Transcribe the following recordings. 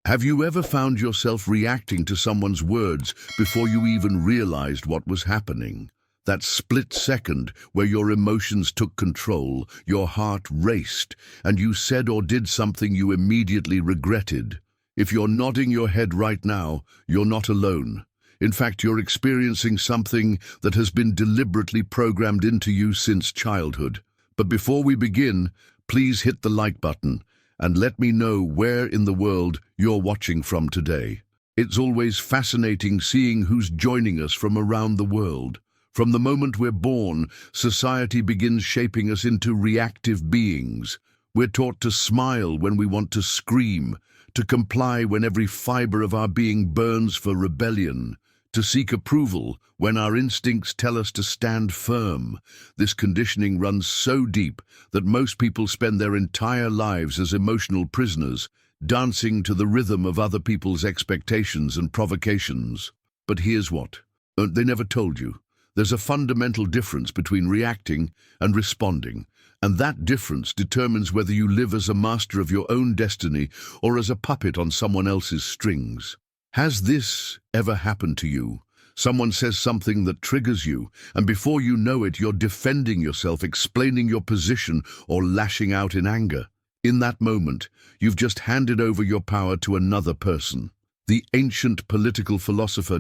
Have you ever found yourself reacting to someone's words before you even realized what was happening? That split second where your emotions took control, your heart raced, and you said or did something you immediately regretted. If you're nodding your head right now, you're not alone. In fact, you're experiencing something that has been deliberately programmed into you since childhood. But before we begin, please hit the like button and let me know where in the world you're watching from today. It's always fascinating seeing who's joining us from around the world. From the moment we're born, society begins shaping us into reactive beings. We're taught to smile when we want to scream, to comply when every fiber of our being burns for rebellion, to seek approval when our instincts tell us to stand firm. This conditioning runs so deep that most people spend their entire lives as emotional prisoners, dancing to the rhythm of other people's expectations and provocations. But here's what they never told you. There's a fundamental difference between reacting and responding, and that difference determines whether you live as a master of your own destiny or as a puppet on someone else's strings. Has this ever happened to you? Someone says something that triggers you, and before you know it, you're defending yourself, explaining your position, or lashing out in anger. In that moment, you've just handed over your power to another person. The ancient political philosopher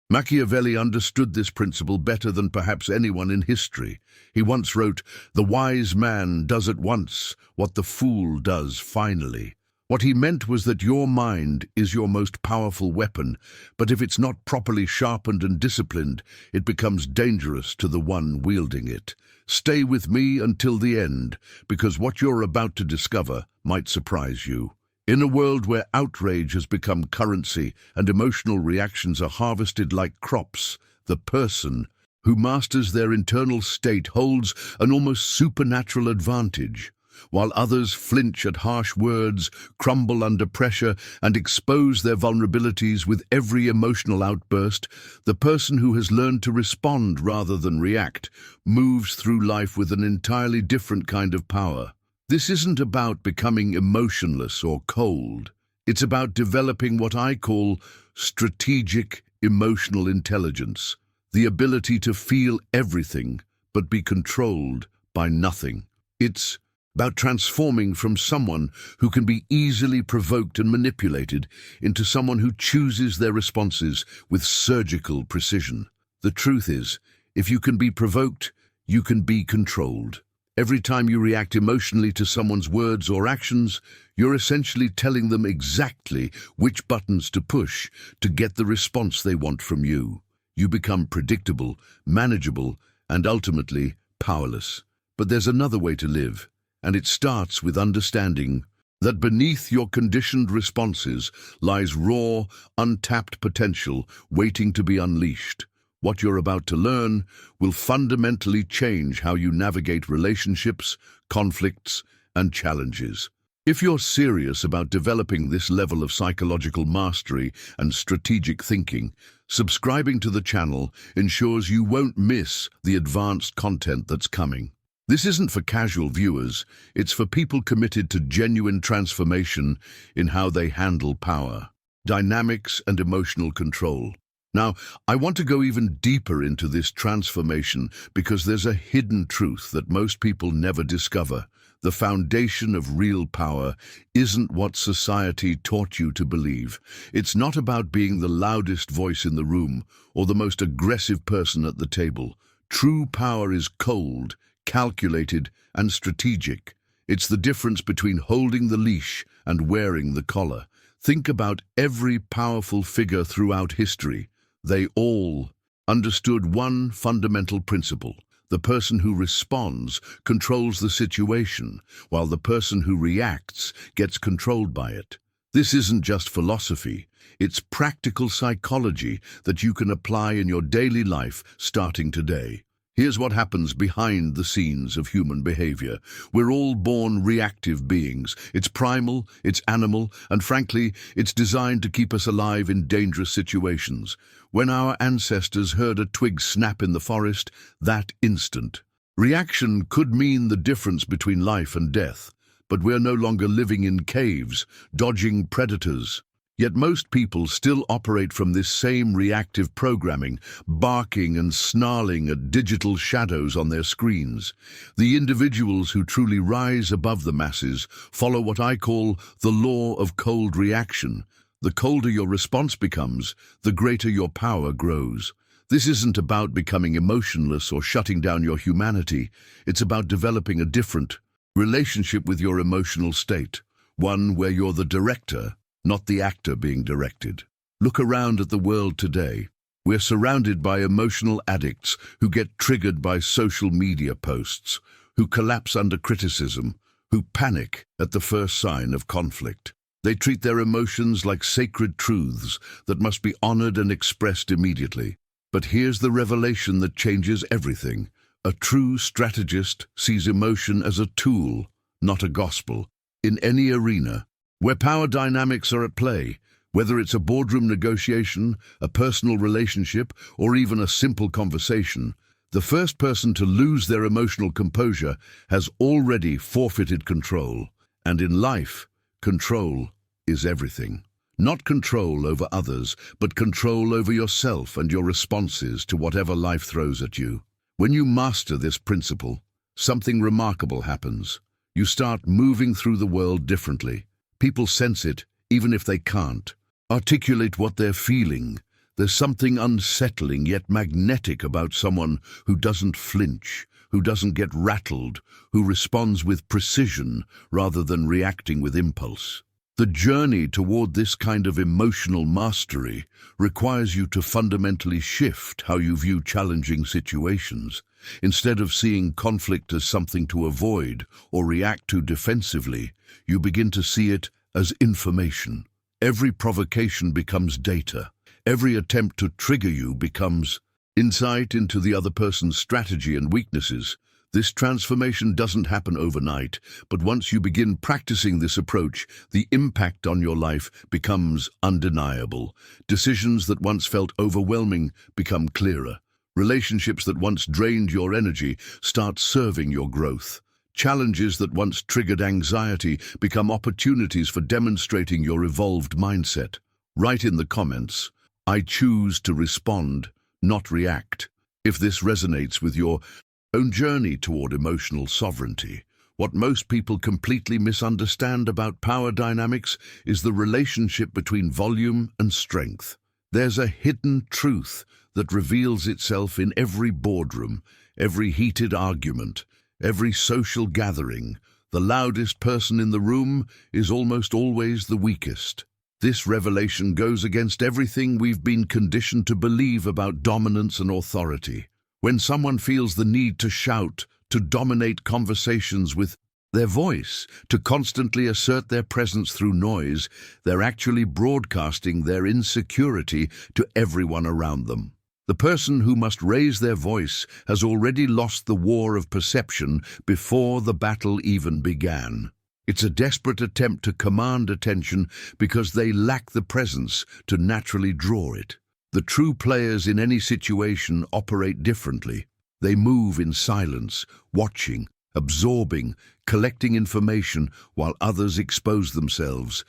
Machiavelli understood this principle better than perhaps anyone in history. He once wrote, "The wise man does at once what the fool does finally." What he meant was that your mind is your most powerful weapon, but if it's not properly sharpened and disciplined, it becomes dangerous to the one wielding it. Stay with me until the end, because what you're about to discover might surprise you. In a world where outrage has become currency and emotional reactions are harvested like crops, the person who masters their internal state holds an almost supernatural advantage. While others flinch at harsh words, crumble under pressure, and expose their vulnerabilities with every emotional outburst, the person who has learned to respond rather than react moves through life with an entirely different kind of power. This isn't about becoming emotionless or cold. It's about developing what I call strategic emotional intelligence, the ability to feel everything but be controlled by nothing. It's about transforming from someone who can be easily provoked and manipulated into someone who chooses their responses with surgical precision. The truth is, if you can be provoked, you can be controlled. Every time you react emotionally to someone's words or actions, you're essentially telling them exactly which buttons to push to get the response they want from you. You become predictable, manageable, and ultimately powerless. But there's another way to live, and it starts with understanding that beneath your conditioned responses lies raw, untapped potential waiting to be unleashed. What you're about to learn will fundamentally change how you navigate relationships, conflicts, and challenges. If you're serious about developing this level of psychological mastery and strategic thinking, subscribing to the channel ensures you won't miss the advanced content that's coming. This isn't for casual viewers, it's for people committed to genuine transformation in how they handle power, dynamics, and emotional control. Now, I want to go even deeper into this transformation because there's a hidden truth that most people never discover. The foundation of real power isn't what society taught you to believe. It's not about being the loudest voice in the room or the most aggressive person at the table. True power is cold, calculated, and strategic. It's the difference between holding the leash and wearing the collar. Think about every powerful figure throughout history. They all understood one fundamental principle. The person who responds controls the situation, while the person who reacts gets controlled by it. This isn't just philosophy, it's practical psychology that you can apply in your daily life starting today. Here's what happens behind the scenes of human behavior. We're all born reactive beings. It's primal, it's animal, and frankly, it's designed to keep us alive in dangerous situations. When our ancestors heard a twig snap in the forest, that instant, reaction could mean the difference between life and death. but we're no longer living in caves, dodging predators. Yet most people still operate from this same reactive programming, barking and snarling at digital shadows on their screens. The individuals who truly rise above the masses follow what I call the law of cold reaction. The colder your response becomes, the greater your power grows. This isn't about becoming emotionless or shutting down your humanity. It's about developing a different relationship with your emotional state, one where you're the director, not the actor being directed. Look around at the world today. We're surrounded by emotional addicts who get triggered by social media posts, who collapse under criticism, who panic at the first sign of conflict. They treat their emotions like sacred truths that must be honored and expressed immediately. But here's the revelation that changes everything. A true strategist sees emotion as a tool, not a gospel. In any arena, where power dynamics are at play, whether it's a boardroom negotiation, a personal relationship, or even a simple conversation, the first person to lose their emotional composure has already forfeited control. And in life, control is everything. Not control over others, but control over yourself and your responses to whatever life throws at you. When you master this principle, something remarkable happens. You start moving through the world differently. People sense it, even if they can't articulate what they're feeling. There's something unsettling yet magnetic about someone who doesn't flinch, who doesn't get rattled, who responds with precision rather than reacting with impulse. The journey toward this kind of emotional mastery requires you to fundamentally shift how you view challenging situations. Instead of seeing conflict as something to avoid or react to defensively, you begin to see it as information. Every provocation becomes data. Every attempt to trigger you becomes insight into the other person's strategy and weaknesses. This transformation doesn't happen overnight, but once you begin practicing this approach, the impact on your life becomes undeniable. Decisions that once felt overwhelming become clearer. Relationships that once drained your energy start serving your growth. Challenges that once triggered anxiety become opportunities for demonstrating your evolved mindset. Write in the comments, "I choose to respond, not react," if this resonates with your own journey toward emotional sovereignty. What most people completely misunderstand about power dynamics is the relationship between volume and strength. There's a hidden truth that reveals itself in every boardroom, every heated argument, every social gathering. The loudest person in the room is almost always the weakest. This revelation goes against everything we've been conditioned to believe about dominance and authority. When someone feels the need to shout, to dominate conversations with their voice, to constantly assert their presence through noise, they're actually broadcasting their insecurity to everyone around them. The person who must raise their voice has already lost the war of perception before the battle even began. It's a desperate attempt to command attention because they lack the presence to naturally draw it. The true players in any situation operate differently. They move in silence, watching, absorbing, collecting information while others expose themselves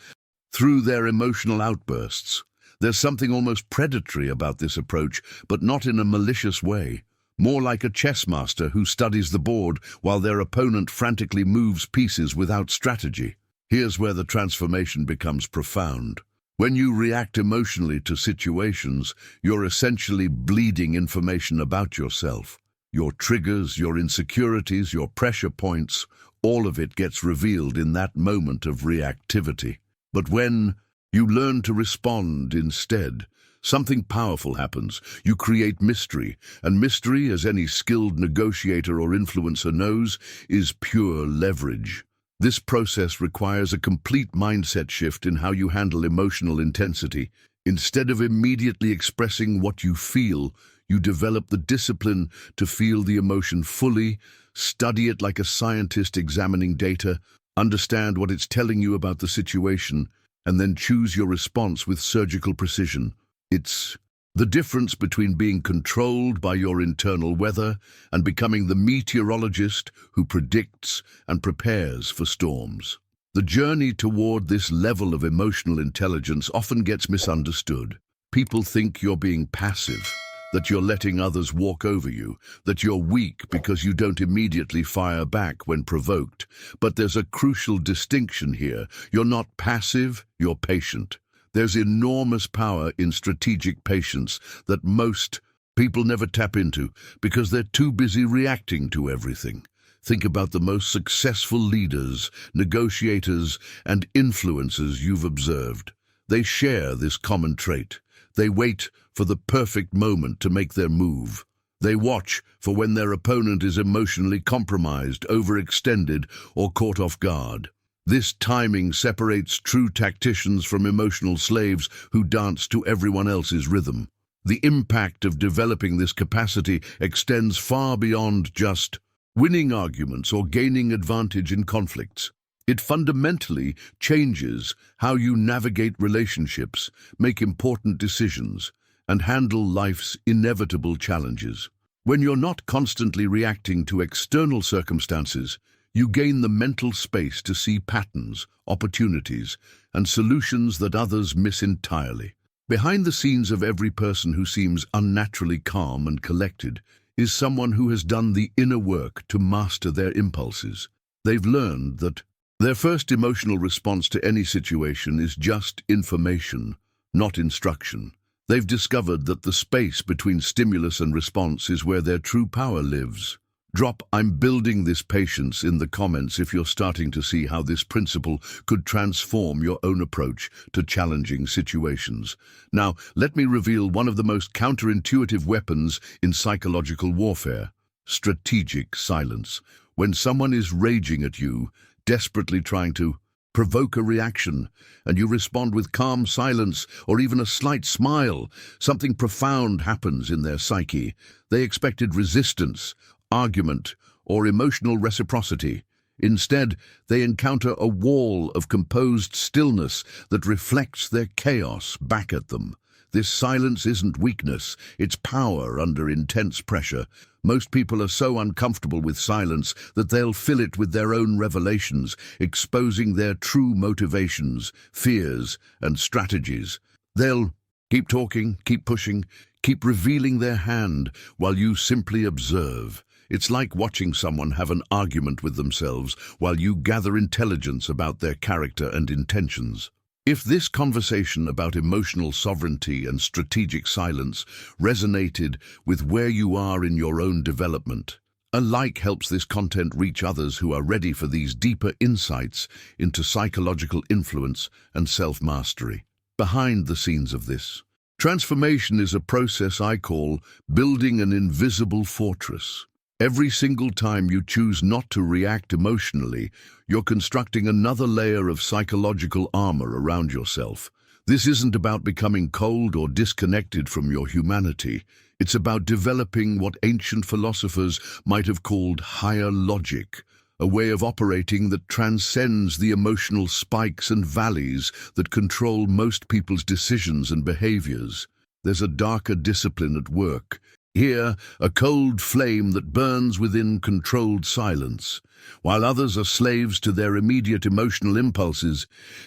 through their emotional outbursts. There's something almost predatory about this approach, but not in a malicious way. More like a chess master who studies the board while their opponent frantically moves pieces without strategy. Here's where the transformation becomes profound. When you react emotionally to situations, you're essentially bleeding information about yourself. Your triggers, your insecurities, your pressure points, all of it gets revealed in that moment of reactivity. But when you learn to respond instead, something powerful happens. You create mystery, and mystery, as any skilled negotiator or influencer knows, is pure leverage. This process requires a complete mindset shift in how you handle emotional intensity. Instead of immediately expressing what you feel, you develop the discipline to feel the emotion fully, study it like a scientist examining data, understand what it's telling you about the situation, and then choose your response with surgical precision. It's The difference between being controlled by your internal weather and becoming the meteorologist who predicts and prepares for storms. The journey toward this level of emotional intelligence often gets misunderstood. People think you're being passive, that you're letting others walk over you, that you're weak because you don't immediately fire back when provoked. But there's a crucial distinction here. You're not passive, you're patient. There's enormous power in strategic patience that most people never tap into because they're too busy reacting to everything. Think about the most successful leaders, negotiators, and influencers you've observed. They share this common trait. They wait for the perfect moment to make their move. They watch for when their opponent is emotionally compromised, overextended, or caught off guard. This timing separates true tacticians from emotional slaves who dance to everyone else's rhythm. The impact of developing this capacity extends far beyond just winning arguments or gaining advantage in conflicts. It fundamentally changes how you navigate relationships, make important decisions, and handle life's inevitable challenges. When you're not constantly reacting to external circumstances, you gain the mental space to see patterns, opportunities, and solutions that others miss entirely. Behind the scenes of every person who seems unnaturally calm and collected is someone who has done the inner work to master their impulses. They've learned that their first emotional response to any situation is just information, not instruction. They've discovered that the space between stimulus and response is where their true power lives. Drop "I'm building this patience" in the comments if you're starting to see how this principle could transform your own approach to challenging situations. Now, let me reveal one of the most counterintuitive weapons in psychological warfare: strategic silence. When someone is raging at you, desperately trying to provoke a reaction, and you respond with calm silence or even a slight smile, something profound happens in their psyche. They expected resistance, argument, or emotional reciprocity. Instead, they encounter a wall of composed stillness that reflects their chaos back at them. This silence isn't weakness, it's power under intense pressure. Most people are so uncomfortable with silence that they'll fill it with their own revelations, exposing their true motivations, fears, and strategies. They'll keep talking, keep pushing, keep revealing their hand while you simply observe. It's like watching someone have an argument with themselves while you gather intelligence about their character and intentions. If this conversation about emotional sovereignty and strategic silence resonated with where you are in your own development, a like helps this content reach others who are ready for these deeper insights into psychological influence and self-mastery. Behind the scenes of this transformation is a process I call building an invisible fortress. Every single time you choose not to react emotionally, you're constructing another layer of psychological armor around yourself. This isn't about becoming cold or disconnected from your humanity. It's about developing what ancient philosophers might have called higher logic, a way of operating that transcends the emotional spikes and valleys that control most people's decisions and behaviors. There's a darker discipline at work. Here, a cold flame that burns within controlled silence. While others are slaves to their immediate emotional impulses,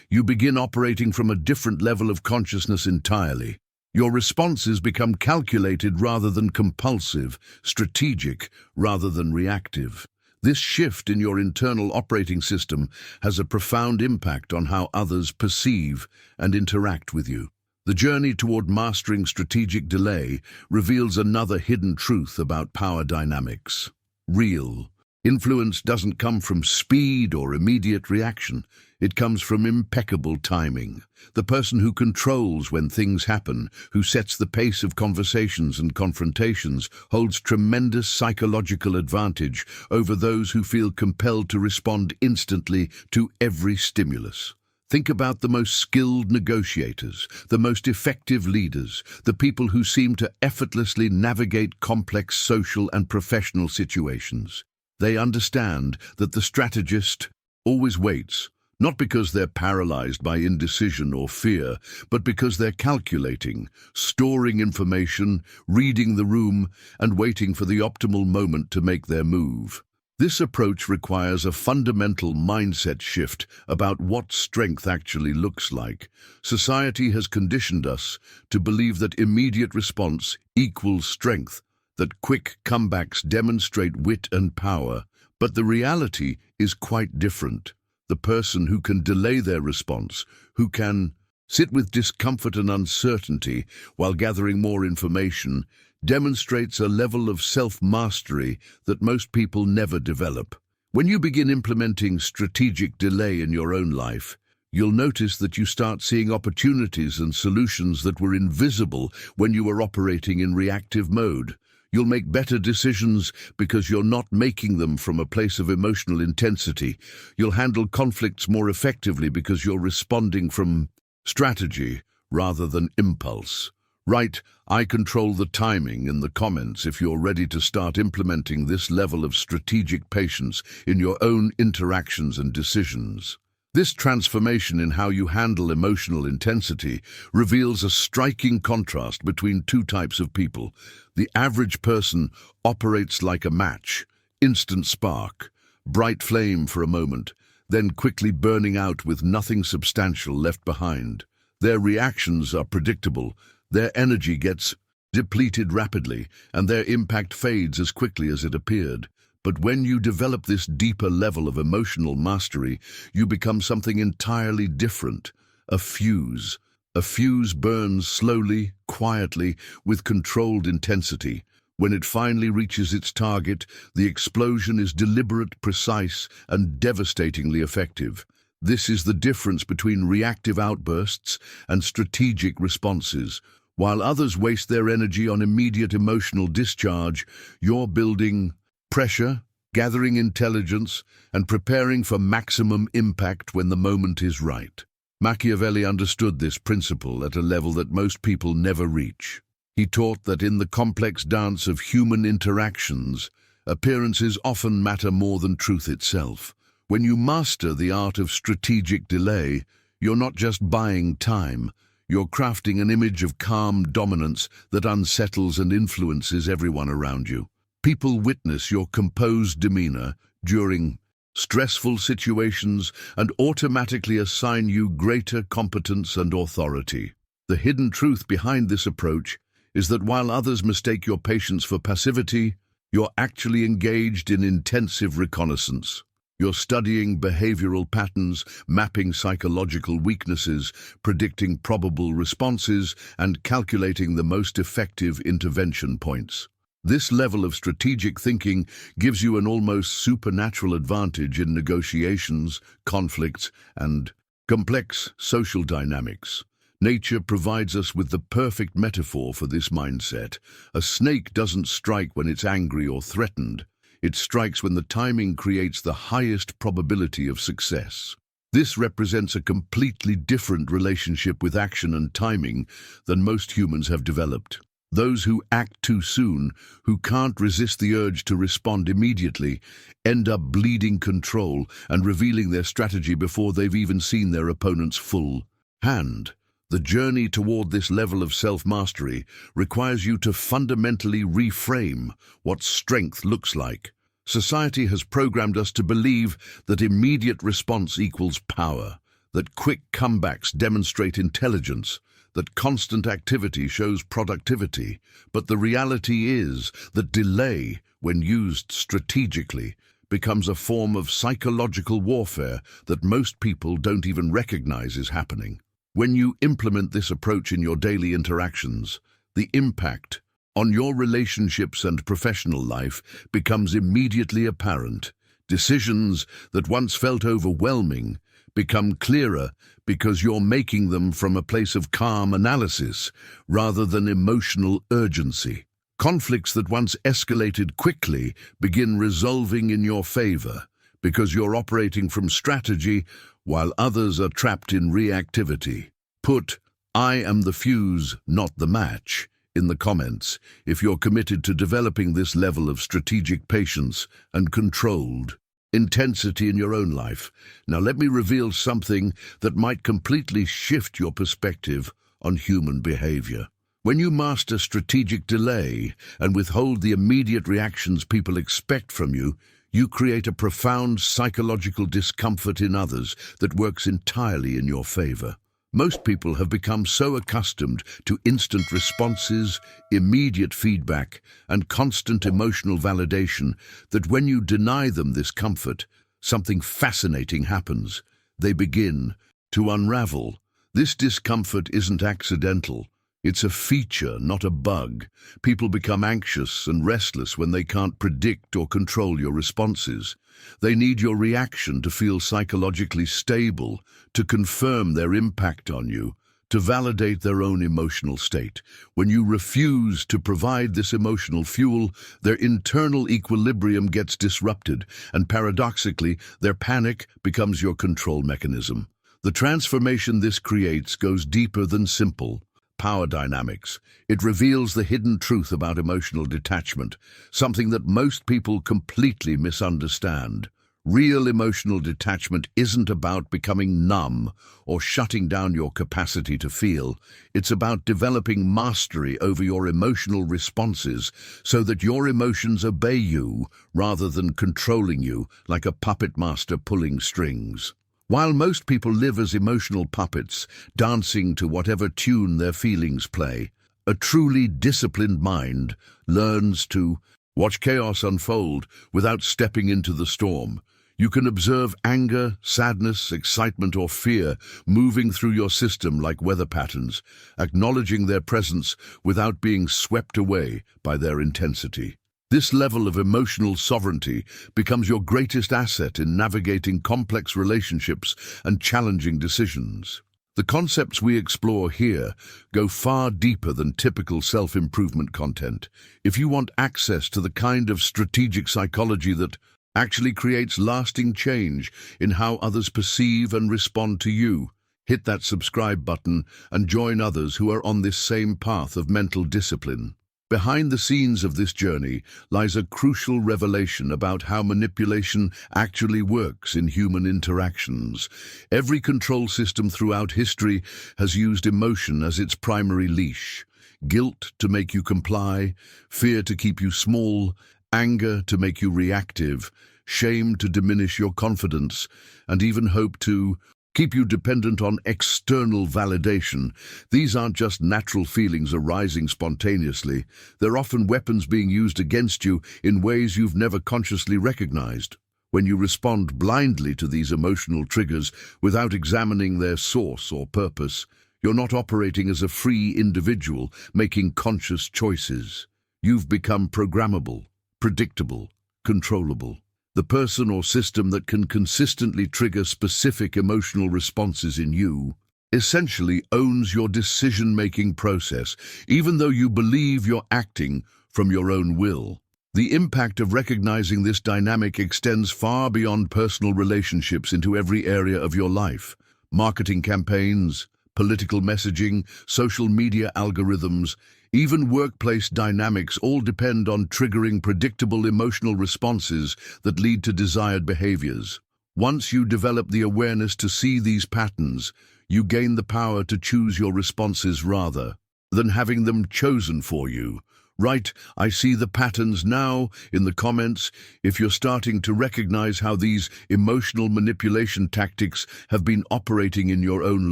you begin operating from a different level of consciousness entirely. Your responses become calculated rather than compulsive, strategic rather than reactive. This shift in your internal operating system has a profound impact on how others perceive and interact with you. The journey toward mastering strategic delay reveals another hidden truth about power dynamics. Real influence doesn't come from speed or immediate reaction. It comes from impeccable timing. The person who controls when things happen, who sets the pace of conversations and confrontations, holds tremendous psychological advantage over those who feel compelled to respond instantly to every stimulus. Think about the most skilled negotiators, the most effective leaders, the people who seem to effortlessly navigate complex social and professional situations. They understand that the strategist always waits, Not because they're paralyzed by indecision or fear, but because they're calculating, storing information, reading the room, and waiting for the optimal moment to make their move. This approach requires a fundamental mindset shift about what strength actually looks like. Society has conditioned us to believe that immediate response equals strength, that quick comebacks demonstrate wit and power, but the reality is quite different. The person who can delay their response, who can sit with discomfort and uncertainty while gathering more information, demonstrates a level of self-mastery that most people never develop. When you begin implementing strategic delay in your own life, you'll notice that you start seeing opportunities and solutions that were invisible when you were operating in reactive mode. You'll make better decisions because you're not making them from a place of emotional intensity. You'll handle conflicts more effectively because you're responding from strategy rather than impulse. Write, "I control the timing" in the comments if you're ready to start implementing this level of strategic patience in your own interactions and decisions. This transformation in how you handle emotional intensity reveals a striking contrast between two types of people. The average person operates like a match, instant spark, bright flame for a moment, then quickly burning out with nothing substantial left behind. Their reactions are predictable, their energy gets depleted rapidly, and their impact fades as quickly as it appeared. But when you develop this deeper level of emotional mastery, you become something entirely different, a fuse. A fuse burns slowly, quietly, with controlled intensity. When it finally reaches its target, the explosion is deliberate, precise, and devastatingly effective. This is the difference between reactive outbursts and strategic responses. While others waste their energy on immediate emotional discharge, you're building pressure, gathering intelligence, and preparing for maximum impact when the moment is right. Machiavelli understood this principle at a level that most people never reach. He taught that in the complex dance of human interactions, appearances often matter more than truth itself. When you master the art of strategic delay, you're not just buying time, you're crafting an image of calm dominance that unsettles and influences everyone around you. People witness your composed demeanor during stressful situations and automatically assign you greater competence and authority. The hidden truth behind this approach is that while others mistake your patience for passivity, you're actually engaged in intensive reconnaissance. You're studying behavioral patterns, mapping psychological weaknesses, predicting probable responses, and calculating the most effective intervention points. This level of strategic thinking gives you an almost supernatural advantage in negotiations, conflicts, and complex social dynamics. Nature provides us with the perfect metaphor for this mindset. A snake doesn't strike when it's angry or threatened. It strikes when the timing creates the highest probability of success. This represents a completely different relationship with action and timing than most humans have developed. Those who act too soon, who can't resist the urge to respond immediately, end up bleeding control and revealing their strategy before they've even seen their opponent's full hand. The journey toward this level of self-mastery requires you to fundamentally reframe what strength looks like. Society has programmed us to believe that immediate response equals power, that quick comebacks demonstrate intelligence, that constant activity shows productivity, but the reality is that delay, when used strategically, becomes a form of psychological warfare that most people don't even recognize is happening. When you implement this approach in your daily interactions, the impact on your relationships and professional life becomes immediately apparent. Decisions that once felt overwhelming become clearer because you're making them from a place of calm analysis rather than emotional urgency. Conflicts that once escalated quickly begin resolving in your favor because you're operating from strategy while others are trapped in reactivity. Put "I am the fuse, not the match" in the comments if you're committed to developing this level of strategic patience and controlled intensity in your own life. Now let me reveal something that might completely shift your perspective on human behavior. When you master strategic delay and withhold the immediate reactions people expect from you, you create a profound psychological discomfort in others that works entirely in your favor. Most people have become so accustomed to instant responses, immediate feedback, and constant emotional validation that when you deny them this comfort, something fascinating happens. They begin to unravel. This discomfort isn't accidental. It's a feature, not a bug. People become anxious and restless when they can't predict or control your responses. They need your reaction to feel psychologically stable, to confirm their impact on you, to validate their own emotional state. When you refuse to provide this emotional fuel, their internal equilibrium gets disrupted, and paradoxically, their panic becomes your control mechanism. The transformation this creates goes deeper than simple power dynamics. It reveals the hidden truth about emotional detachment, something that most people completely misunderstand. Real emotional detachment isn't about becoming numb or shutting down your capacity to feel. It's about developing mastery over your emotional responses so that your emotions obey you rather than controlling you like a puppet master pulling strings. While most people live as emotional puppets, dancing to whatever tune their feelings play, a truly disciplined mind learns to watch chaos unfold without stepping into the storm. You can observe anger, sadness, excitement, or fear moving through your system like weather patterns, acknowledging their presence without being swept away by their intensity. This level of emotional sovereignty becomes your greatest asset in navigating complex relationships and challenging decisions. The concepts we explore here go far deeper than typical self-improvement content. If you want access to the kind of strategic psychology that actually creates lasting change in how others perceive and respond to you, hit that subscribe button and join others who are on this same path of mental discipline. Behind the scenes of this journey lies a crucial revelation about how manipulation actually works in human interactions. Every control system throughout history has used emotion as its primary leash. Guilt to make you comply, fear to keep you small, anger to make you reactive, shame to diminish your confidence, and even hope to keep you dependent on external validation. These aren't just natural feelings arising spontaneously. They're often weapons being used against you in ways you've never consciously recognized. When you respond blindly to these emotional triggers without examining their source or purpose, you're not operating as a free individual making conscious choices. You've become programmable, predictable, controllable. The person or system that can consistently trigger specific emotional responses in you essentially owns your decision-making process, even though you believe you're acting from your own will. The impact of recognizing this dynamic extends far beyond personal relationships into every area of your life. Marketing campaigns, political messaging, social media algorithms, even workplace dynamics all depend on triggering predictable emotional responses that lead to desired behaviors. Once you develop the awareness to see these patterns, you gain the power to choose your responses rather than having them chosen for you. Right, I see the patterns now in the comments. If you're starting to recognize how these emotional manipulation tactics have been operating in your own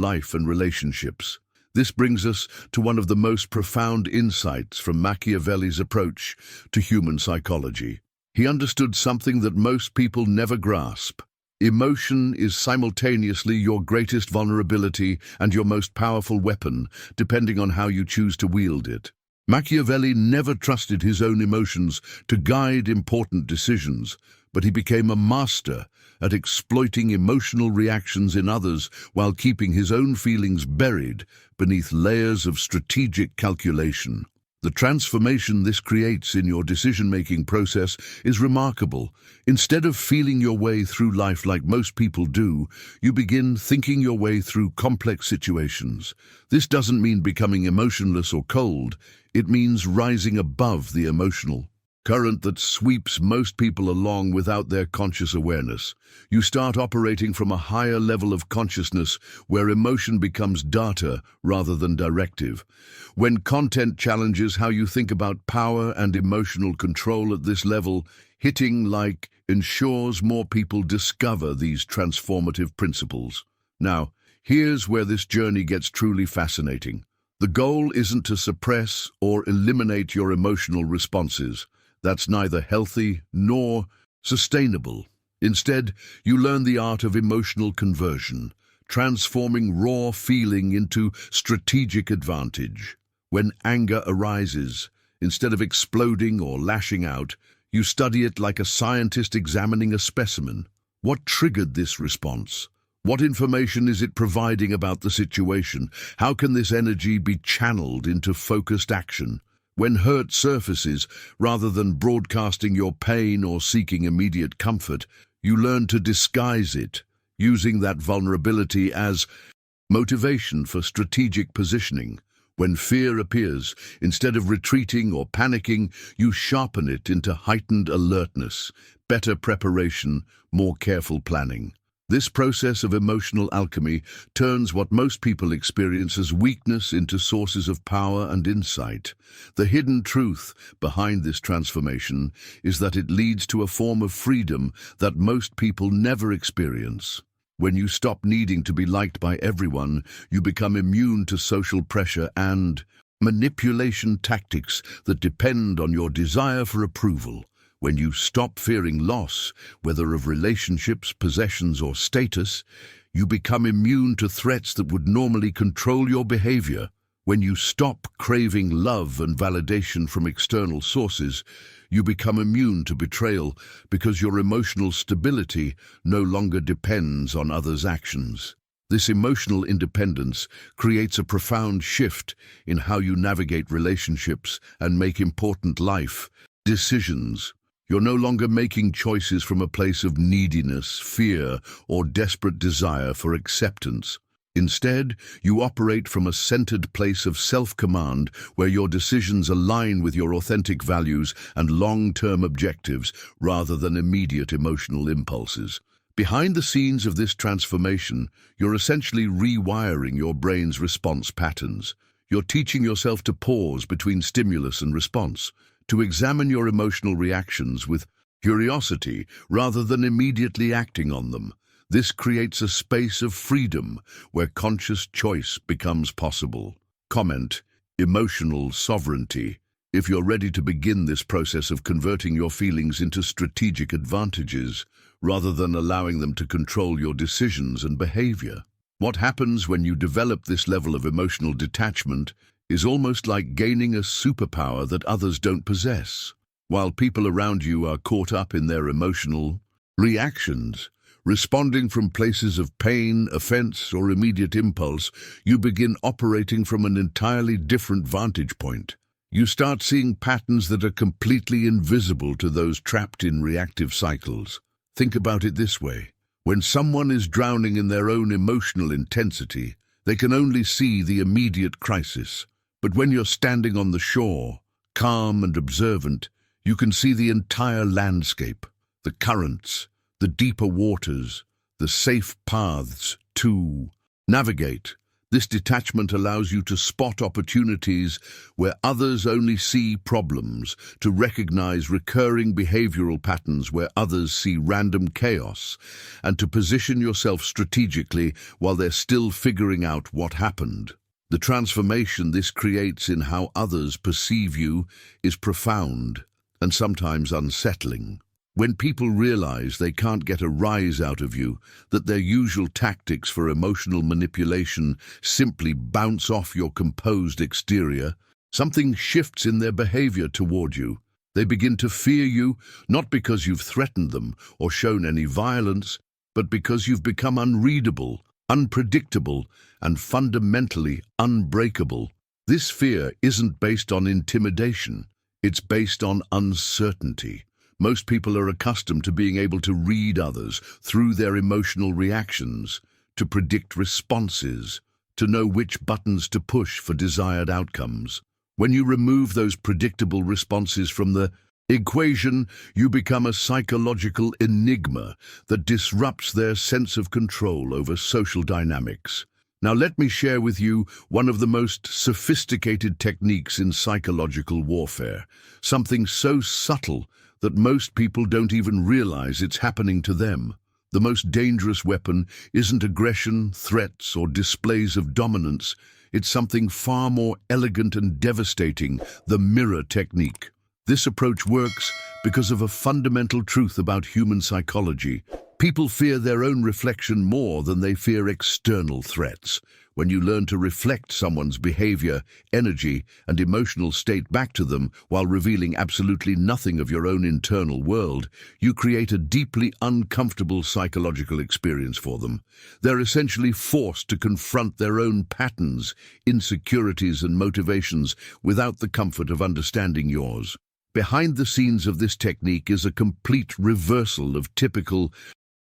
life and relationships. This brings us to one of the most profound insights from Machiavelli's approach to human psychology. He understood something that most people never grasp. Emotion is simultaneously your greatest vulnerability and your most powerful weapon, depending on how you choose to wield it. Machiavelli never trusted his own emotions to guide important decisions, but he became a master at exploiting emotional reactions in others while keeping his own feelings buried beneath layers of strategic calculation. The transformation this creates in your decision-making process is remarkable. Instead of feeling your way through life like most people do, you begin thinking your way through complex situations. This doesn't mean becoming emotionless or cold. It means rising above the emotional. current that sweeps most people along without their conscious awareness. You start operating from a higher level of consciousness where emotion becomes data rather than directive. When content challenges how you think about power and emotional control at this level, hitting like ensures more people discover these transformative principles. Now, here's where this journey gets truly fascinating. The goal isn't to suppress or eliminate your emotional responses. That's neither healthy nor sustainable. Instead, you learn the art of emotional conversion, transforming raw feeling into strategic advantage. When anger arises, instead of exploding or lashing out, you study it like a scientist examining a specimen. What triggered this response? What information is it providing about the situation? How can this energy be channeled into focused action? When hurt surfaces, rather than broadcasting your pain or seeking immediate comfort, you learn to disguise it, using that vulnerability as motivation for strategic positioning. When fear appears, instead of retreating or panicking, you sharpen it into heightened alertness, better preparation, more careful planning. This process of emotional alchemy turns what most people experience as weakness into sources of power and insight. The hidden truth behind this transformation is that it leads to a form of freedom that most people never experience. When you stop needing to be liked by everyone, you become immune to social pressure and manipulation tactics that depend on your desire for approval. When you stop fearing loss, whether of relationships, possessions, or status, you become immune to threats that would normally control your behavior. When you stop craving love and validation from external sources, you become immune to betrayal because your emotional stability no longer depends on others' actions. This emotional independence creates a profound shift in how you navigate relationships and make important life decisions. You're no longer making choices from a place of neediness, fear, or desperate desire for acceptance. Instead, you operate from a centered place of self-command where your decisions align with your authentic values and long-term objectives rather than immediate emotional impulses. Behind the scenes of this transformation, you're essentially rewiring your brain's response patterns. You're teaching yourself to pause between stimulus and response, to examine your emotional reactions with curiosity rather than immediately acting on them. This creates a space of freedom where conscious choice becomes possible. Comment: emotional sovereignty. If you're ready to begin this process of converting your feelings into strategic advantages, rather than allowing them to control your decisions and behavior. What happens when you develop this level of emotional detachment is almost like gaining a superpower that others don't possess. While people around you are caught up in their emotional reactions, responding from places of pain, offense, or immediate impulse, you begin operating from an entirely different vantage point. You start seeing patterns that are completely invisible to those trapped in reactive cycles. Think about it this way. When someone is drowning in their own emotional intensity, they can only see the immediate crisis. But when you're standing on the shore, calm and observant, you can see the entire landscape, the currents, the deeper waters, the safe paths to navigate. This detachment allows you to spot opportunities where others only see problems, to recognize recurring behavioral patterns where others see random chaos, and to position yourself strategically while they're still figuring out what happened. The transformation this creates in how others perceive you is profound and sometimes unsettling. When people realize they can't get a rise out of you, that their usual tactics for emotional manipulation simply bounce off your composed exterior, something shifts in their behavior toward you. They begin to fear you, not because you've threatened them or shown any violence, but because you've become unreadable, unpredictable, and fundamentally unbreakable. This fear isn't based on intimidation. It's based on uncertainty. Most people are accustomed to being able to read others through their emotional reactions, to predict responses, to know which buttons to push for desired outcomes. When you remove those predictable responses from the equation, you become a psychological enigma that disrupts their sense of control over social dynamics. Now let me share with you one of the most sophisticated techniques in psychological warfare, something so subtle that most people don't even realize it's happening to them. The most dangerous weapon isn't aggression, threats, or displays of dominance. It's something far more elegant and devastating, the mirror technique. This approach works because of a fundamental truth about human psychology. People fear their own reflection more than they fear external threats. When you learn to reflect someone's behavior, energy, and emotional state back to them while revealing absolutely nothing of your own internal world, you create a deeply uncomfortable psychological experience for them. They're essentially forced to confront their own patterns, insecurities, and motivations without the comfort of understanding yours. Behind the scenes of this technique is a complete reversal of typical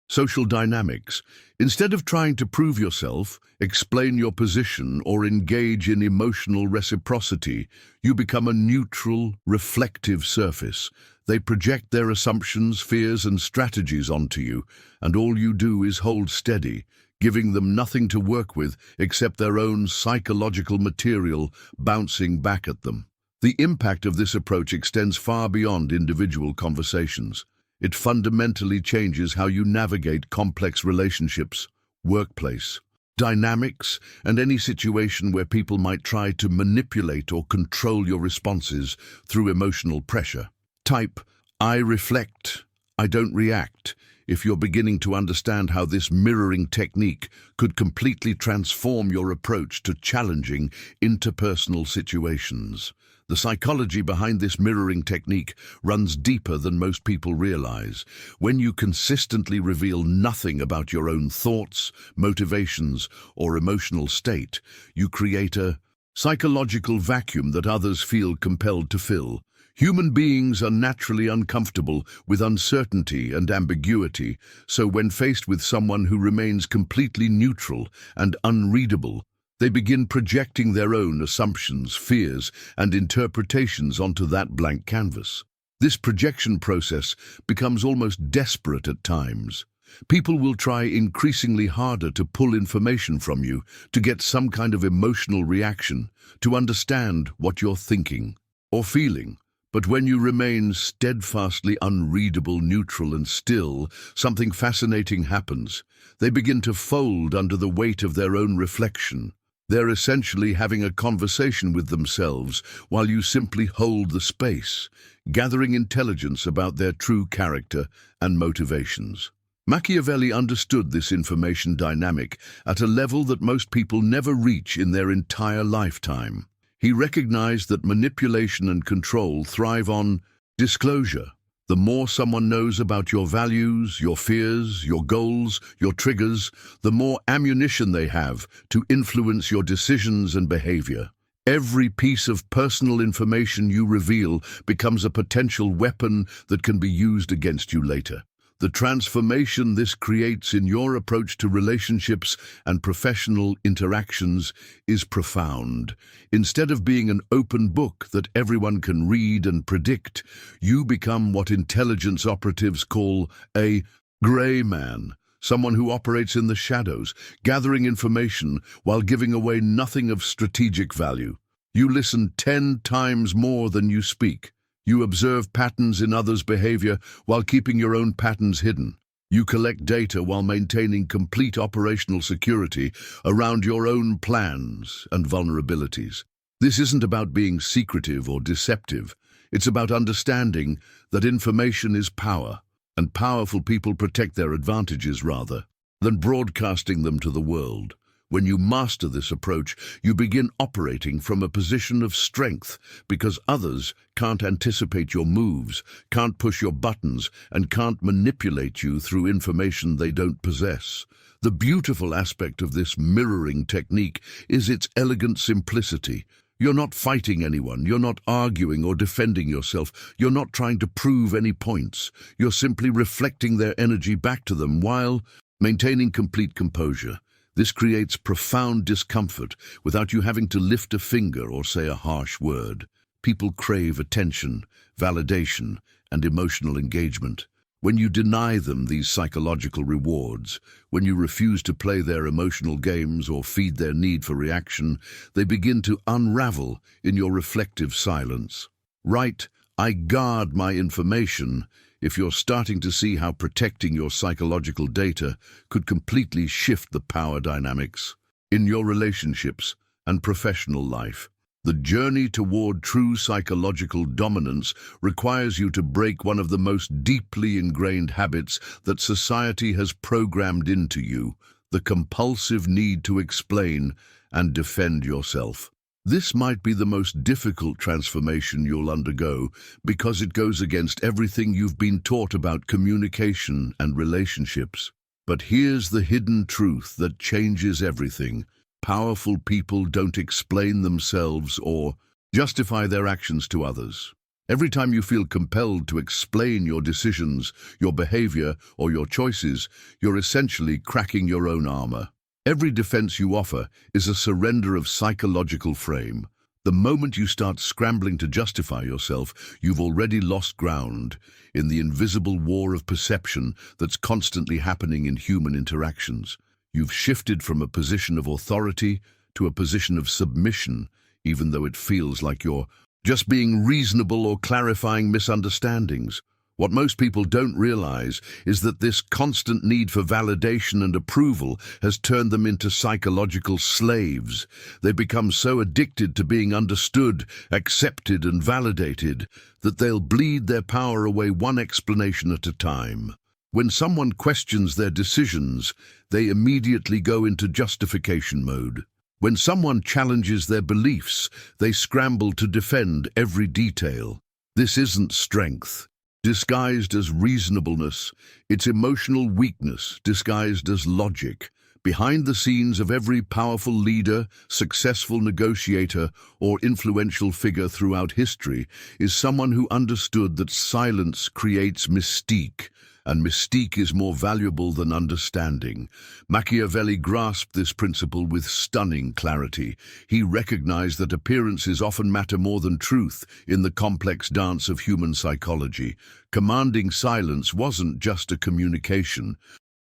social dynamics. Instead of trying to prove yourself, explain your position, or engage in emotional reciprocity, you become a neutral, reflective surface. They project their assumptions, fears, and strategies onto you, and all you do is hold steady, giving them nothing to work with except their own psychological material bouncing back at them. The impact of this approach extends far beyond individual conversations. It fundamentally changes how you navigate complex relationships, workplace dynamics, and any situation where people might try to manipulate or control your responses through emotional pressure. Type, I reflect, I don't react, if you're beginning to understand how this mirroring technique could completely transform your approach to challenging interpersonal situations. The psychology behind this mirroring technique runs deeper than most people realize. When you consistently reveal nothing about your own thoughts, motivations, or emotional state, you create a psychological vacuum that others feel compelled to fill. Human beings are naturally uncomfortable with uncertainty and ambiguity, so when faced with someone who remains completely neutral and unreadable, they begin projecting their own assumptions, fears, and interpretations onto that blank canvas. This projection process becomes almost desperate at times. People will try increasingly harder to pull information from you, to get some kind of emotional reaction, to understand what you're thinking or feeling. But when you remain steadfastly unreadable, neutral, and still, something fascinating happens. They begin to fold under the weight of their own reflection. They're essentially having a conversation with themselves while you simply hold the space, gathering intelligence about their true character and motivations. Machiavelli understood this information dynamic at a level that most people never reach in their entire lifetime. He recognized that manipulation and control thrive on disclosure. The more someone knows about your values, your fears, your goals, your triggers, the more ammunition they have to influence your decisions and behavior. Every piece of personal information you reveal becomes a potential weapon that can be used against you later. The transformation this creates in your approach to relationships and professional interactions is profound. Instead of being an open book that everyone can read and predict, you become what intelligence operatives call a gray man, someone who operates in the shadows, gathering information while giving away nothing of strategic value. You listen 10 times more than you speak. You observe patterns in others' behavior while keeping your own patterns hidden. You collect data while maintaining complete operational security around your own plans and vulnerabilities. This isn't about being secretive or deceptive. It's about understanding that information is power, and powerful people protect their advantages rather than broadcasting them to the world. When you master this approach, you begin operating from a position of strength because others can't anticipate your moves, can't push your buttons, and can't manipulate you through information they don't possess. The beautiful aspect of this mirroring technique is its elegant simplicity. You're not fighting anyone, you're not arguing or defending yourself, you're not trying to prove any points. You're simply reflecting their energy back to them while maintaining complete composure. This creates profound discomfort without you having to lift a finger or say a harsh word. People crave attention, validation, and emotional engagement. When you deny them these psychological rewards, when you refuse to play their emotional games or feed their need for reaction, they begin to unravel in your reflective silence. Write, "I guard my information," if you're starting to see how protecting your psychological data could completely shift the power dynamics in your relationships and professional life. The journey toward true psychological dominance requires you to break one of the most deeply ingrained habits that society has programmed into you, the compulsive need to explain and defend yourself. This might be the most difficult transformation you'll undergo because it goes against everything you've been taught about communication and relationships. But here's the hidden truth that changes everything. Powerful people don't explain themselves or justify their actions to others. Every time you feel compelled to explain your decisions, your behavior, or your choices, you're essentially cracking your own armor. Every defense you offer is a surrender of psychological frame. The moment you start scrambling to justify yourself, you've already lost ground in the invisible war of perception that's constantly happening in human interactions. You've shifted from a position of authority to a position of submission, even though it feels like you're just being reasonable or clarifying misunderstandings. What most people don't realize is that this constant need for validation and approval has turned them into psychological slaves. They become so addicted to being understood, accepted, and validated that they'll bleed their power away one explanation at a time. When someone questions their decisions, they immediately go into justification mode. When someone challenges their beliefs, they scramble to defend every detail. This isn't strength disguised as reasonableness. It's emotional weakness disguised as logic. Behind the scenes of every powerful leader, successful negotiator, or influential figure throughout history is someone who understood that silence creates mystique, and mystique is more valuable than understanding. Machiavelli grasped this principle with stunning clarity. He recognized that appearances often matter more than truth in the complex dance of human psychology. Commanding silence wasn't just a communication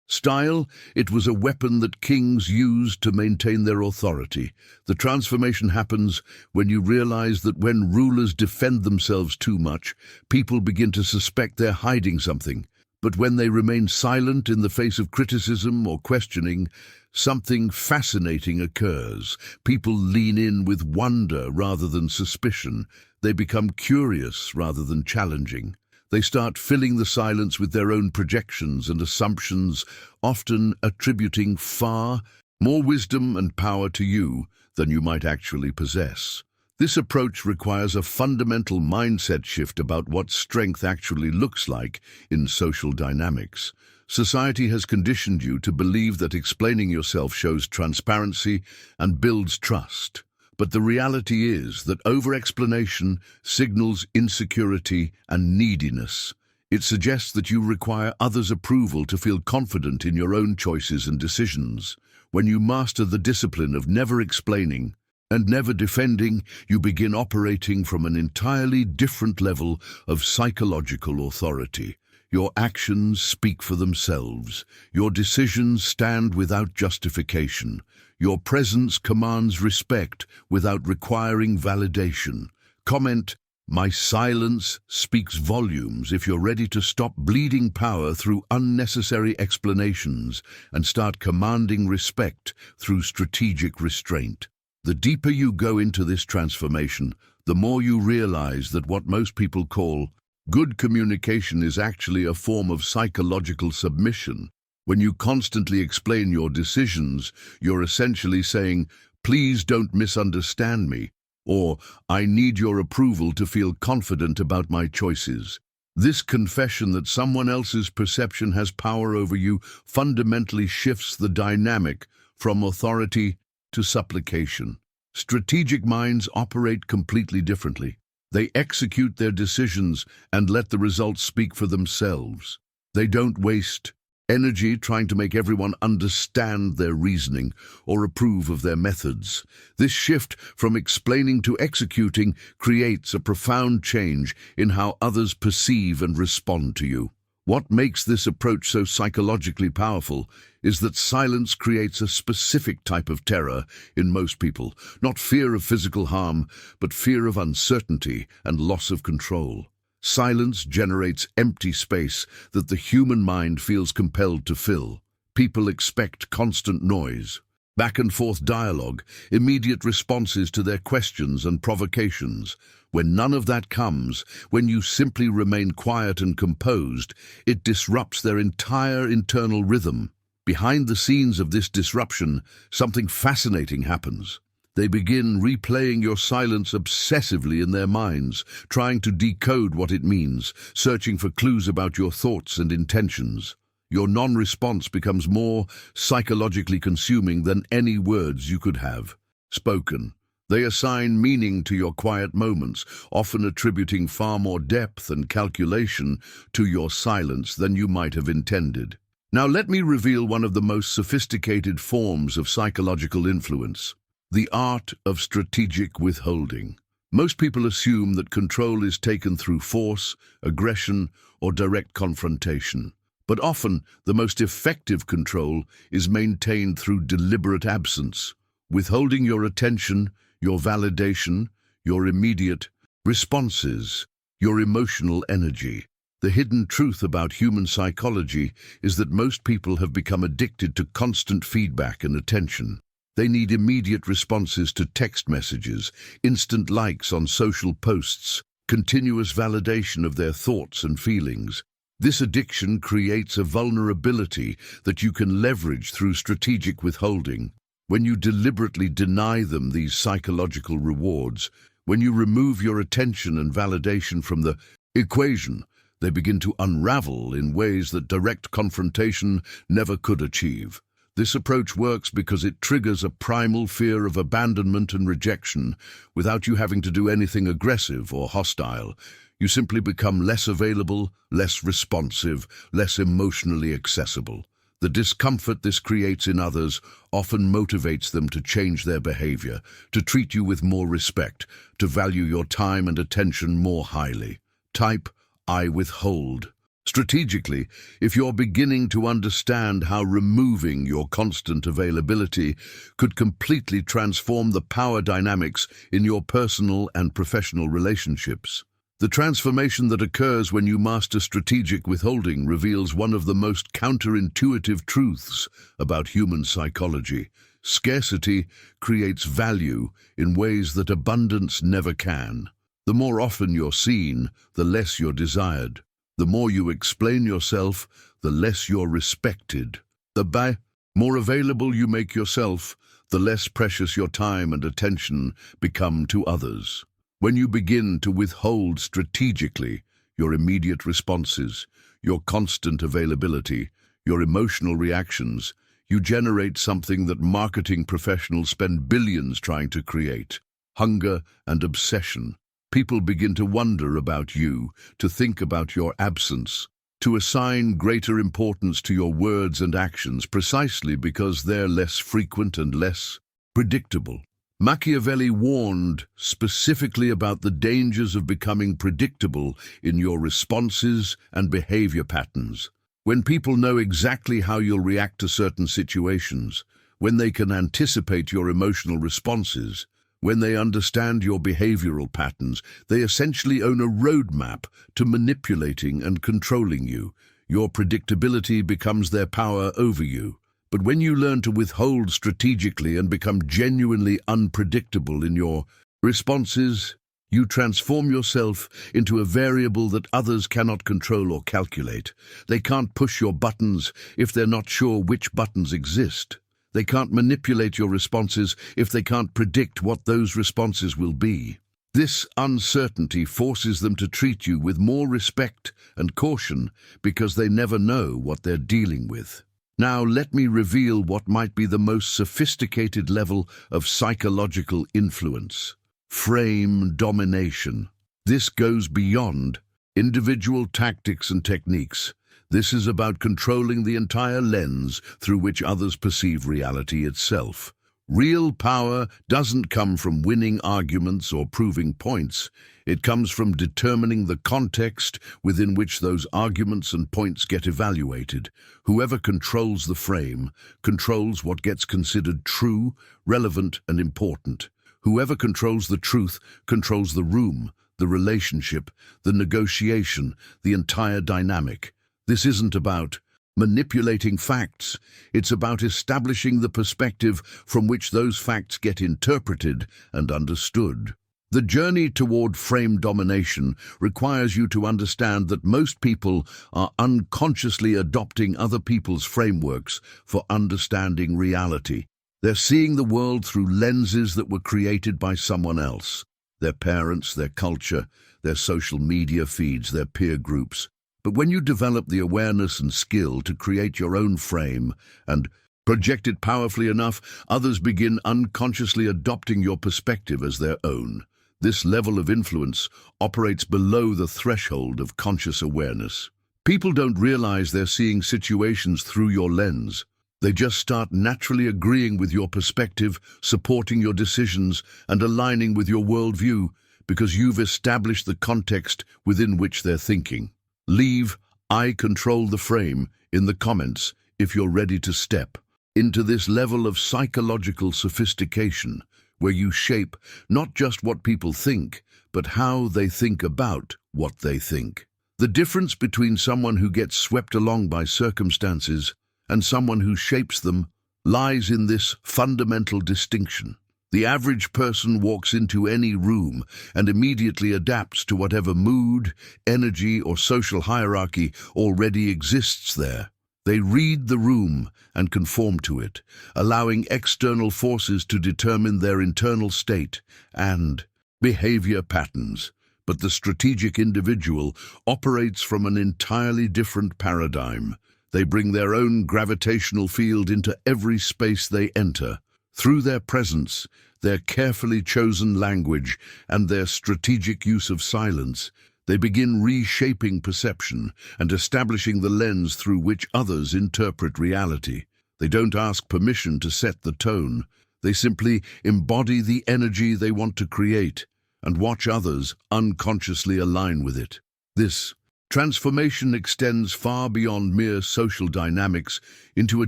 style, it was a weapon that kings used to maintain their authority. The transformation happens when you realize that when rulers defend themselves too much, people begin to suspect they're hiding something. But when they remain silent in the face of criticism or questioning, something fascinating occurs. People lean in with wonder rather than suspicion. They become curious rather than challenging. They start filling the silence with their own projections and assumptions, often attributing far more wisdom and power to you than you might actually possess. This approach requires a fundamental mindset shift about what strength actually looks like in social dynamics. Society has conditioned you to believe that explaining yourself shows transparency and builds trust. But the reality is that over-explanation signals insecurity and neediness. It suggests that you require others' approval to feel confident in your own choices and decisions. When you master the discipline of never explaining and never defending, you begin operating from an entirely different level of psychological authority. Your actions speak for themselves. Your decisions stand without justification. Your presence commands respect without requiring validation. Comment, "My silence speaks volumes," if you're ready to stop bleeding power through unnecessary explanations and start commanding respect through strategic restraint. The deeper you go into this transformation, the more you realize that what most people call good communication is actually a form of psychological submission. When you constantly explain your decisions, you're essentially saying, "Please don't misunderstand me," or "I need your approval to feel confident about my choices." This confession that someone else's perception has power over you fundamentally shifts the dynamic from authority to supplication. Strategic minds operate completely differently. They execute their decisions and let the results speak for themselves. They don't waste energy trying to make everyone understand their reasoning or approve of their methods. This shift from explaining to executing creates a profound change in how others perceive and respond to you. What makes this approach so psychologically powerful is that silence creates a specific type of terror in most people, not fear of physical harm, but fear of uncertainty and loss of control. Silence generates empty space that the human mind feels compelled to fill. People expect constant noise, back and forth dialogue, immediate responses to their questions and provocations. When none of that comes, when you simply remain quiet and composed, it disrupts their entire internal rhythm. Behind the scenes of this disruption, something fascinating happens. They begin replaying your silence obsessively in their minds, trying to decode what it means, searching for clues about your thoughts and intentions. Your non-response becomes more psychologically consuming than any words you could have spoken. They assign meaning to your quiet moments, often attributing far more depth and calculation to your silence than you might have intended. Now let me reveal one of the most sophisticated forms of psychological influence: the art of strategic withholding. Most people assume that control is taken through force, aggression, or direct confrontation. But often, the most effective control is maintained through deliberate absence, withholding your attention, your validation, your immediate responses, your emotional energy. The hidden truth about human psychology is that most people have become addicted to constant feedback and attention. They need immediate responses to text messages, instant likes on social posts, continuous validation of their thoughts and feelings. This addiction creates a vulnerability that you can leverage through strategic withholding. When you deliberately deny them these psychological rewards, when you remove your attention and validation from the equation, they begin to unravel in ways that direct confrontation never could achieve. This approach works because it triggers a primal fear of abandonment and rejection without you having to do anything aggressive or hostile. You simply become less available, less responsive, less emotionally accessible. The discomfort this creates in others often motivates them to change their behavior, to treat you with more respect, to value your time and attention more highly. Type I withhold. Strategically, if you're beginning to understand how removing your constant availability could completely transform the power dynamics in your personal and professional relationships. The transformation that occurs when you master strategic withholding reveals one of the most counterintuitive truths about human psychology. Scarcity creates value in ways that abundance never can. The more often you're seen, the less you're desired. The more you explain yourself, the less you're respected. The more available you make yourself, the less precious your time and attention become to others. When you begin to withhold strategically your immediate responses, your constant availability, your emotional reactions, you generate something that marketing professionals spend billions trying to create: hunger and obsession. People begin to wonder about you, to think about your absence, to assign greater importance to your words and actions precisely because they're less frequent and less predictable. Machiavelli warned specifically about the dangers of becoming predictable in your responses and behavior patterns. When people know exactly how you'll react to certain situations, when they can anticipate your emotional responses, when they understand your behavioral patterns, they essentially own a roadmap to manipulating and controlling you. Your predictability becomes their power over you. But when you learn to withhold strategically and become genuinely unpredictable in your responses, you transform yourself into a variable that others cannot control or calculate. They can't push your buttons if they're not sure which buttons exist. They can't manipulate your responses if they can't predict what those responses will be. This uncertainty forces them to treat you with more respect and caution because they never know what they're dealing with. Now let me reveal what might be the most sophisticated level of psychological influence: frame domination. This goes beyond individual tactics and techniques. This is about controlling the entire lens through which others perceive reality itself. Real power doesn't come from winning arguments or proving points. It comes from determining the context within which those arguments and points get evaluated. Whoever controls the frame controls what gets considered true, relevant, and important. Whoever controls the truth controls the room, the relationship, the negotiation, the entire dynamic. This isn't about manipulating facts. It's about establishing the perspective from which those facts get interpreted and understood. The journey toward frame domination requires you to understand that most people are unconsciously adopting other people's frameworks for understanding reality. They're seeing the world through lenses that were created by someone else. Their parents, their culture, their social media feeds, their peer groups. But when you develop the awareness and skill to create your own frame and project it powerfully enough, others begin unconsciously adopting your perspective as their own. This level of influence operates below the threshold of conscious awareness. People don't realize they're seeing situations through your lens. They just start naturally agreeing with your perspective, supporting your decisions, and aligning with your worldview because you've established the context within which they're thinking. Leave "I control the frame" in the comments if you're ready to step into this level of psychological sophistication where you shape not just what people think, but how they think about what they think. The difference between someone who gets swept along by circumstances and someone who shapes them lies in this fundamental distinction. The average person walks into any room and immediately adapts to whatever mood, energy, or social hierarchy already exists there. They read the room and conform to it, allowing external forces to determine their internal state and behavior patterns. But the strategic individual operates from an entirely different paradigm. They bring their own gravitational field into every space they enter. Through their presence, their carefully chosen language, and their strategic use of silence, they begin reshaping perception and establishing the lens through which others interpret reality. They don't ask permission to set the tone. They simply embody the energy they want to create and watch others unconsciously align with it. This transformation extends far beyond mere social dynamics into a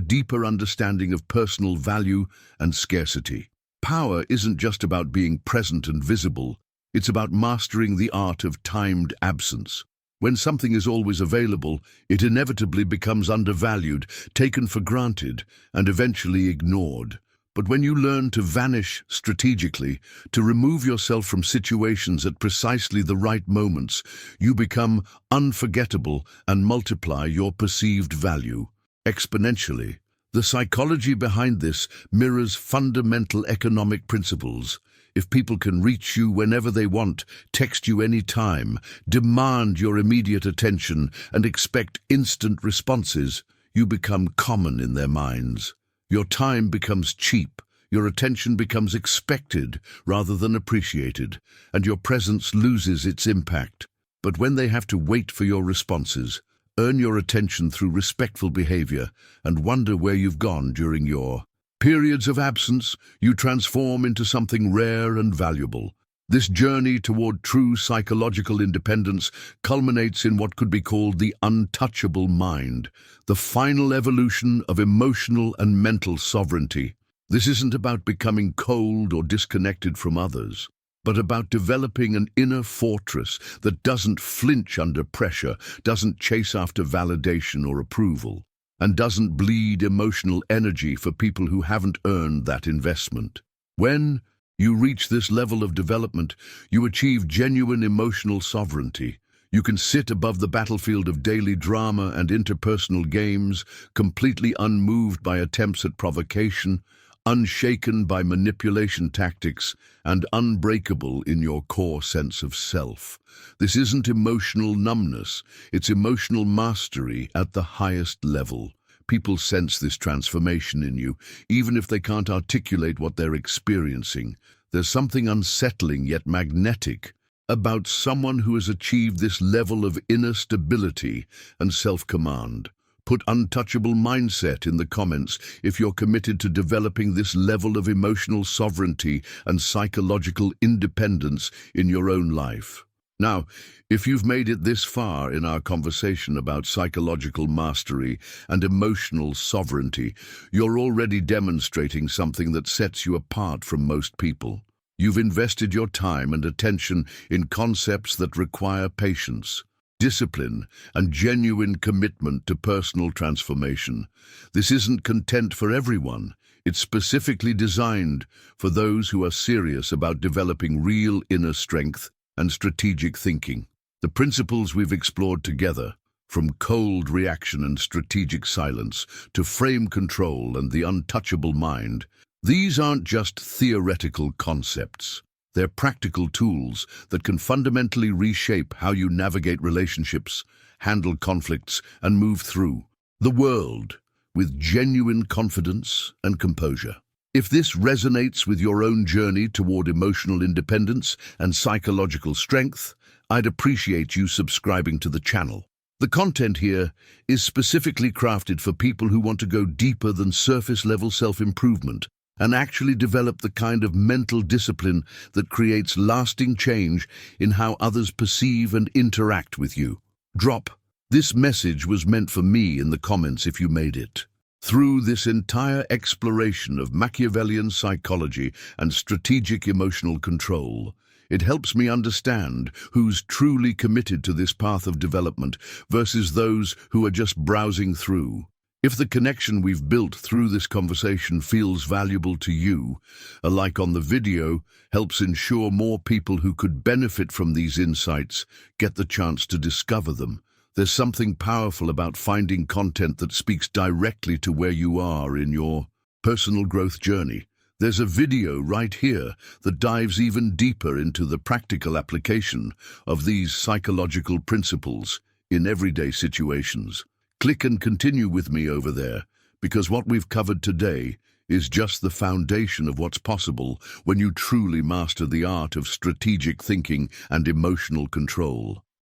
deeper understanding of personal value and scarcity. Power isn't just about being present and visible, it's about mastering the art of timed absence. When something is always available, it inevitably becomes undervalued, taken for granted, and eventually ignored. But when you learn to vanish strategically, to remove yourself from situations at precisely the right moments, you become unforgettable and multiply your perceived value exponentially. The psychology behind this mirrors fundamental economic principles. If people can reach you whenever they want, text you anytime, demand your immediate attention, and expect instant responses, you become common in their minds. Your time becomes cheap, your attention becomes expected rather than appreciated, and your presence loses its impact. But when they have to wait for your responses, earn your attention through respectful behavior, and wonder where you've gone during your periods of absence, you transform into something rare and valuable. This journey toward true psychological independence culminates in what could be called the untouchable mind, the final evolution of emotional and mental sovereignty. This isn't about becoming cold or disconnected from others, but about developing an inner fortress that doesn't flinch under pressure, doesn't chase after validation or approval, and doesn't bleed emotional energy for people who haven't earned that investment. When you reach this level of development, you achieve genuine emotional sovereignty. You can sit above the battlefield of daily drama and interpersonal games, completely unmoved by attempts at provocation, unshaken by manipulation tactics, and unbreakable in your core sense of self. This isn't emotional numbness, it's emotional mastery at the highest level. People sense this transformation in you, even if they can't articulate what they're experiencing. There's something unsettling yet magnetic about someone who has achieved this level of inner stability and self-command. Put untouchable mindset in the comments if you're committed to developing this level of emotional sovereignty and psychological independence in your own life. Now, if you've made it this far in our conversation about psychological mastery and emotional sovereignty, you're already demonstrating something that sets you apart from most people. You've invested your time and attention in concepts that require patience, discipline, and genuine commitment to personal transformation. This isn't content for everyone. It's specifically designed for those who are serious about developing real inner strength and strategic thinking. The principles we've explored together, from cold reaction and strategic silence to frame control and the untouchable mind, these aren't just theoretical concepts. They're practical tools that can fundamentally reshape how you navigate relationships, handle conflicts, and move through the world with genuine confidence and composure. If this resonates with your own journey toward emotional independence and psychological strength, I'd appreciate you subscribing to the channel. The content here is specifically crafted for people who want to go deeper than surface-level self-improvement and actually develop the kind of mental discipline that creates lasting change in how others perceive and interact with you. Drop, "This message was meant for me" in the comments if you made it. Through this entire exploration of Machiavellian psychology and strategic emotional control, it helps me understand who's truly committed to this path of development versus those who are just browsing through. If the connection we've built through this conversation feels valuable to you, a like on the video helps ensure more people who could benefit from these insights get the chance to discover them. There's something powerful about finding content that speaks directly to where you are in your personal growth journey. There's a video right here that dives even deeper into the practical application of these psychological principles in everyday situations. Click and continue with me over there, because what we've covered today is just the foundation of what's possible when you truly master the art of strategic thinking and emotional control.